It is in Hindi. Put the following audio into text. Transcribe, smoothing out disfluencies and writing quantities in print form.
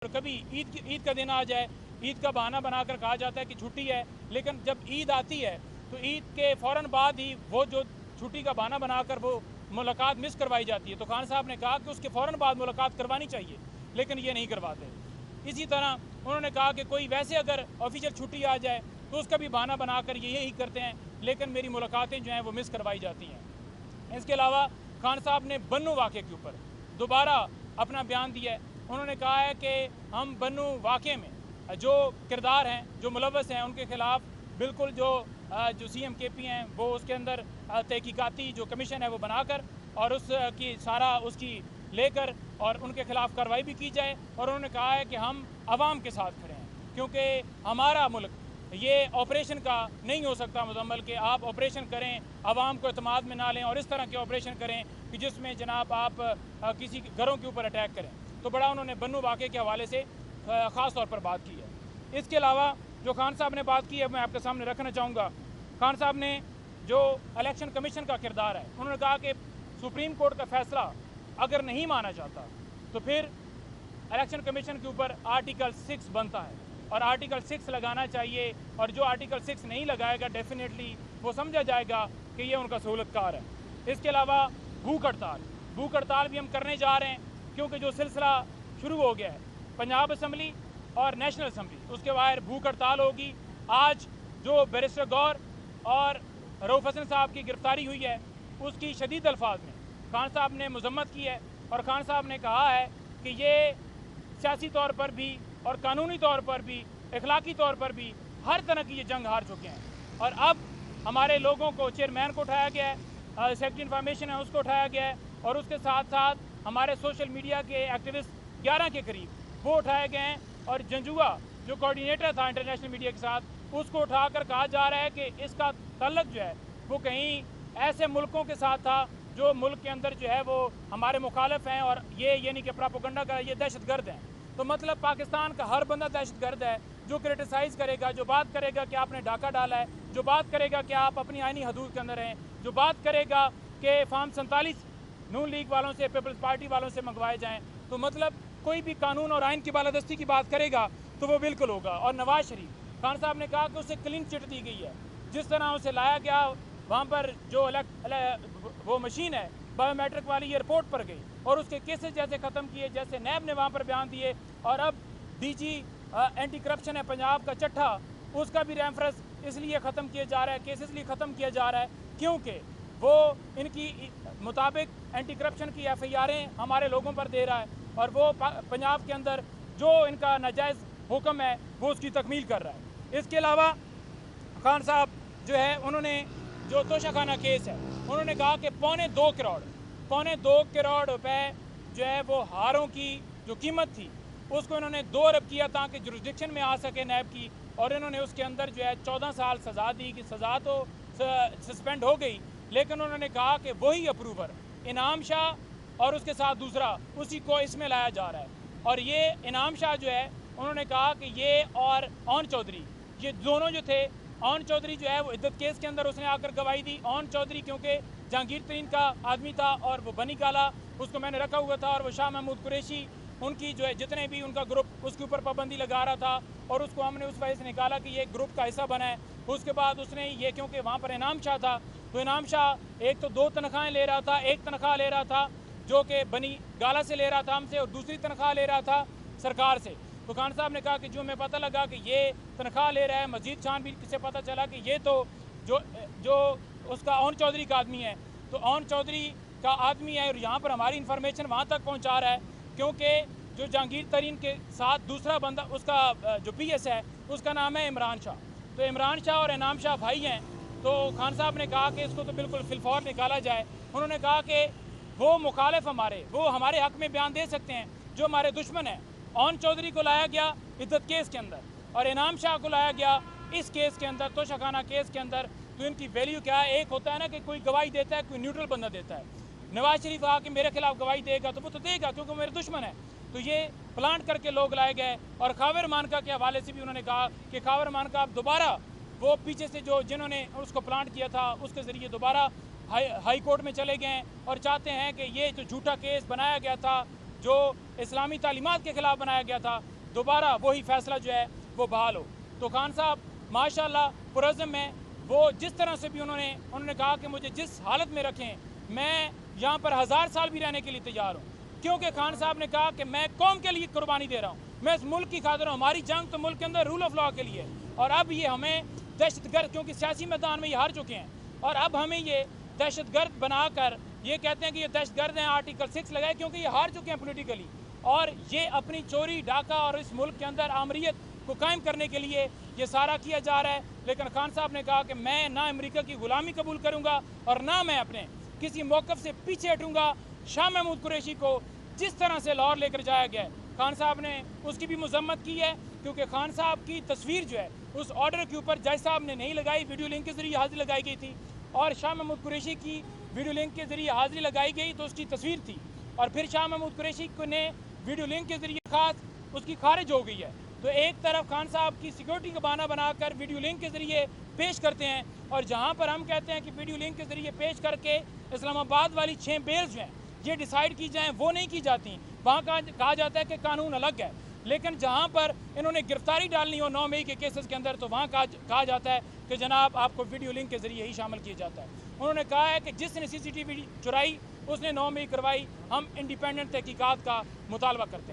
और कभी ईद का दिन आ जाए, ईद का बहाना बनाकर कहा जाता है कि छुट्टी है, लेकिन जब ईद आती है तो ईद के फ़ौरन बाद ही वो जो छुट्टी का बहाना बनाकर वो मुलाकात मिस करवाई जाती है। तो खान साहब ने कहा कि उसके फ़ौरन बाद मुलाकात करवानी चाहिए, लेकिन ये नहीं करवाते। इसी तरह उन्होंने कहा कि कोई वैसे अगर ऑफिशियल छुट्टी आ जाए तो उसका भी बहाना बनाकर ये यही करते हैं, लेकिन मेरी मुलाकातें जो हैं वो मिस करवाई जाती हैं। इसके अलावा खान साहब ने बन्नू वाक़े के ऊपर दोबारा अपना बयान दिया है। उन्होंने कहा है कि हम बन्नू वाक़े में जो किरदार हैं, जो मुलव्वस हैं, उनके ख़िलाफ़ बिल्कुल जो CM-KP हैं वो उसके अंदर तहकीकाती जो कमीशन है वो बनाकर और उसकी सारा उसकी लेकर और उनके ख़िलाफ़ कार्रवाई भी की जाए। और उन्होंने कहा है कि हम आवाम के साथ खड़े हैं, क्योंकि हमारा मुल्क ये ऑपरेशन का नहीं हो सकता मुजम्मल के आप ऑपरेशन करें, आवाम को एतमाद में ना लें और इस तरह के ऑपरेशन करें कि जिसमें जनाब आप किसी घरों के ऊपर अटैक करें। तो बड़ा उन्होंने बन्नू वाक़े के हवाले से ख़ास तौर पर बात की है। इसके अलावा जो खान साहब ने बात की है मैं आपके सामने रखना चाहूँगा। खान साहब ने जो इलेक्शन कमीशन का किरदार है, उन्होंने कहा कि सुप्रीम कोर्ट का फैसला अगर नहीं माना जाता तो फिर इलेक्शन कमीशन के ऊपर आर्टिकल 6 बनता है और आर्टिकल 6 लगाना चाहिए, और जो आर्टिकल 6 नहीं लगाएगा डेफिनेटली वो समझा जाएगा कि ये उनका सहूलतकार है। इसके अलावा भूख हड़ताल भी हम करने जा रहे हैं, क्योंकि जो सिलसिला शुरू हो गया है पंजाब असम्बली और नेशनल असम्बली, उसके बाहर भूख हड़ताल होगी। आज जो बैरिस्टर गौर और रऊफ हसन साहब की गिरफ्तारी हुई है उसकी शदीद अल्फाज में खान साहब ने मजम्मत की है और खान साहब ने कहा है कि ये सियासी तौर पर भी और कानूनी तौर पर भी, अखलाकी तौर पर भी हर तरह की ये जंग हार चुके हैं। और अब हमारे लोगों को, चेयरमैन को उठाया गया है, सेक्रेटरी इन्फॉर्मेशन है उसको उठाया गया है, और उसके साथ साथ हमारे सोशल मीडिया के एक्टिविस्ट 11 के करीब वो उठाए गए हैं, और जंजुआ जो कोऑर्डिनेटर था इंटरनेशनल मीडिया के साथ उसको उठाकर कहा जा रहा है कि इसका तल्लक जो है वो कहीं ऐसे मुल्कों के साथ था जो मुल्क के अंदर जो है वो हमारे मुखालिफ हैं, और ये यानी कि प्रोपेगेंडा का ये दहशतगर्द हैं। तो मतलब पाकिस्तान का हर बंदा दहशतगर्द है जो क्रिटिसाइज़ करेगा, जो बात करेगा कि आपने डाका डाला है, जो बात करेगा कि आप अपनी आईनी हदूद के अंदर हैं, जो बात करेगा कि फार्म 47 नून लीग वालों से, पीपल्स पार्टी वालों से मंगवाए जाएँ। तो मतलब कोई भी कानून और आइन की बालादस्ती की बात करेगा तो वो बिल्कुल होगा। और नवाज शरीफ खान साहब ने कहा कि उसे क्लीन चिट दी गई है, जिस तरह उसे लाया गया वहाँ पर जो वो मशीन है बायोमेट्रिक वाली ये रिपोर्ट पर गई और उसके केसेस जैसे ख़त्म किए, जैसे नैब ने वहाँ पर बयान दिए, और अब DG एंटी करप्शन है पंजाब का चट्ठा, उसका भी रेफरेंस इसलिए ख़त्म किया जा रहा है, केस इसलिए ख़त्म किया जा रहा है क्योंकि वो इनकी मुताबिक एंटी करप्शन की FIRें हमारे लोगों पर दे रहा है, और वो पंजाब के अंदर जो इनका नाजायज़ हुक्म है वो उसकी तकमील कर रहा है। इसके अलावा खान साहब जो है उन्होंने जो तोशाखाना केस है, उन्होंने कहा कि पौने 2 करोड़ रुपए जो है वो हारों की जो कीमत थी उसको इन्होंने 2 अरब किया ताकि जुरिस्डिक्शन में आ सके नैब की, और इन्होंने उसके अंदर जो है 14 साल सज़ा दी कि सज़ा तो सस्पेंड हो गई, लेकिन उन्होंने कहा कि वही अप्रूवर इनाम शाह और उसके साथ दूसरा उसी को इसमें लाया जा रहा है। और ये इनाम शाह जो है उन्होंने कहा कि ये और ओन चौधरी, ये दोनों जो थे, ओन चौधरी जो है वो इद्दत केस के अंदर उसने आकर गवाही दी। ओन चौधरी क्योंकि जहांगीर तरीन का आदमी था और वो बनी काला, उसको मैंने रखा हुआ था, और वो शाह महमूद कुरैशी उनकी जो है जितने भी उनका ग्रुप उसके ऊपर पाबंदी लगा रहा था, और उसको हमने उस वजह से निकाला कि ये ग्रुप का हिस्सा बना है। उसके बाद उसने ये क्योंकि वहाँ पर इनाम शाह था, तो इनाम शाह एक तो 2 तनख्वाहें ले रहा था, एक तनख्वाह ले रहा था जो कि बनी गाला से ले रहा था हमसे, और दूसरी तनख्वाह ले रहा था सरकार से। तो खान साहब ने कहा कि जो मैं पता लगा कि ये तनख्वाह ले रहा है, मजीद छानबीन से पता चला कि ये तो जो उसका ओन चौधरी का आदमी है, तो ओन चौधरी का आदमी है, और यहाँ पर हमारी इन्फॉर्मेशन वहाँ तक पहुँचा रहा है, क्योंकि जो जहांगीर तरीन के साथ दूसरा बंदा उसका जो PS है उसका नाम है इमरान शाह। तो इमरान शाह और इनाम शाह भाई हैं। तो खान साहब ने कहा कि इसको तो बिल्कुल फिलफौर निकाला जाए। उन्होंने कहा कि वो मुखालिफ वो हमारे हक़ में बयान दे सकते हैं, जो हमारे दुश्मन हैं। ओन चौधरी को लाया गया इद्दत केस के अंदर और इनाम शाह को लाया गया इस केस के अंदर, तोशाखाना केस के अंदर। तो इनकी वैल्यू क्या है? एक होता है ना कि कोई गवाही देता है, कोई न्यूट्रल बंदा देता है। नवाज शरीफ कहा कि मेरे खिलाफ गवाही देगा तो वो तो देगा क्योंकि मेरे दुश्मन है। तो ये प्लांट करके लोग लाए गए। और खावर मानका के हवाले से भी उन्होंने कहा कि खावर मानका अब दोबारा वो पीछे से जो जिन्होंने उसको प्लांट किया था उसके ज़रिए दोबारा हाई कोर्ट में चले गए और चाहते हैं कि ये जो झूठा केस बनाया गया था जो इस्लामी तालीमात के ख़िलाफ़ बनाया गया था, दोबारा वही फ़ैसला जो है वो बहाल हो। तो खान साहब माशाल्लाह पुरज़्म में वो जिस तरह से भी उन्होंने कहा कि मुझे जिस हालत में रखें, मैं यहाँ पर 1000 साल भी रहने के लिए तैयार हूँ, क्योंकि खान साहब ने कहा कि मैं कौम के लिए कुर्बानी दे रहा हूँ, मैं इस मुल्क की खातिर हूँ। हमारी जंग तो मुल्क के अंदर रूल ऑफ लॉ के लिए, और अब ये हमें दहशतगर्द, क्योंकि सियासी मैदान में ये हार चुके हैं, और अब हमें ये दहशतगर्द बनाकर ये कहते हैं कि ये दहशतगर्द हैं, आर्टिकल 6 लगाए, क्योंकि ये हार चुके हैं पोलिटिकली, और ये अपनी चोरी डाका और इस मुल्क के अंदर आमरीत को कायम करने के लिए ये सारा किया जा रहा है। लेकिन खान साहब ने कहा कि मैं ना अमेरिका की गुलामी कबूल करूँगा और ना मैं अपने किसी मौक़िफ़ से पीछे हटूँगा। शाह महमूद कुरैशी को जिस तरह से लाहौर लेकर जाया गया है, खान साहब ने उसकी भी मजम्मत की है, क्योंकि खान साहब की तस्वीर जो है उस ऑर्डर के ऊपर जज साहब ने नहीं लगाई, वीडियो लिंक के ज़रिए हाज़िरी लगाई गई थी, और शाह महमूद कुरैशी की वीडियो लिंक के ज़रिए हाज़िरी लगाई गई तो उसकी तस्वीर थी, और फिर शाह महमूद कुरैशी ने वीडियो लिंक के ज़रिए खास उसकी खारिज हो गई है। तो एक तरफ खान साहब की सिक्योरिटी का बहाना बनाकर वीडियो लिंक के ज़रिए पेश करते हैं, और जहाँ पर हम कहते हैं कि वीडियो लिंक के ज़रिए पेश करके इस्लामाबाद वाली 6 बेल्स जो हैं ये डिसाइड की जाएँ, वो नहीं की जाती। वहाँ कहा जाता है कि कानून अलग है, लेकिन जहाँ पर इन्होंने गिरफ्तारी डालनी हो 9 मई के केसेस के अंदर, तो वहाँ कहा जाता है कि जनाब आपको वीडियो लिंक के ज़रिए ही शामिल किया जाता है। उन्होंने कहा है कि जिसने CCTV चुराई उसने 9 मई करवाई, हम इंडिपेंडेंट तहकीकात का मुतालबा करते हैं।